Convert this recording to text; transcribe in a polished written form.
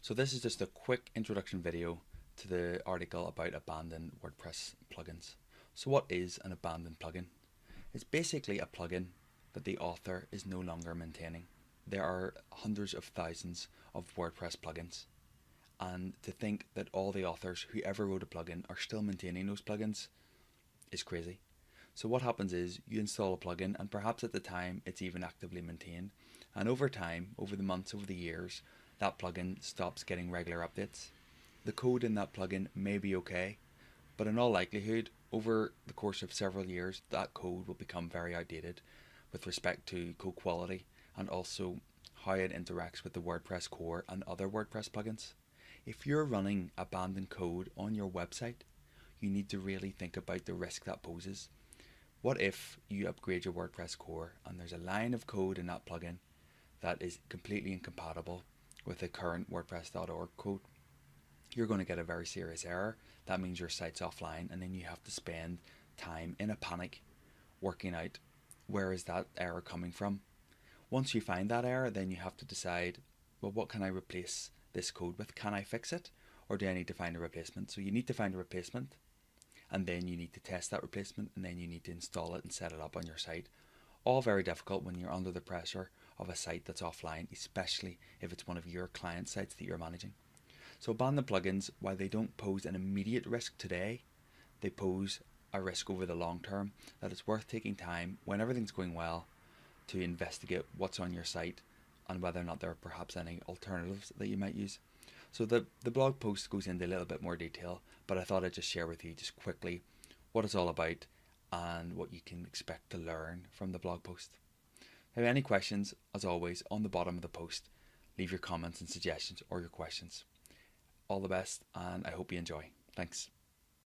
So this is just a quick introduction video to the article about abandoned WordPress plugins. So what is an abandoned plugin? It's basically a plugin that the author is no longer maintaining. There are hundreds of thousands of WordPress plugins, and to think that all the authors who ever wrote a plugin are still maintaining those plugins is crazy. So what happens is you install a plugin, and perhaps at the time it's even actively maintained, and over time, over the months, over the years, that plugin stops getting regular updates. The code in that plugin may be okay, but in all likelihood, over the course of several years, that code will become very outdated with respect to code quality and also how it interacts with the WordPress core and other WordPress plugins. If you're running abandoned code on your website, you need to really think about the risk that poses. What if you upgrade your WordPress core and there's a line of code in that plugin that is completely incompatible with the current WordPress.org code? You're going to get a very serious error. That means your site's offline, and then you have to spend time in a panic working out where is that error coming from. Once you find that error, then you have to decide, well, what can I replace this code with? Can I fix it, or do I need to find a replacement? So you need to find a replacement, and then you need to test that replacement, and then you need to install it and set it up on your site. All very difficult when you're under the pressure of a site that's offline, especially if it's one of your client sites that you're managing. So abandoned plugins, while they don't pose an immediate risk today, they pose a risk over the long term that it's worth taking time when everything's going well to investigate what's on your site and whether or not there are perhaps any alternatives that you might use. So the blog post goes into a little bit more detail, but I thought I'd just share with you just quickly what it's all about and what you can expect to learn from the blog post. If you have any questions, as always, on the bottom of the post, leave your comments and suggestions or your questions. All the best, and I hope you enjoy. Thanks.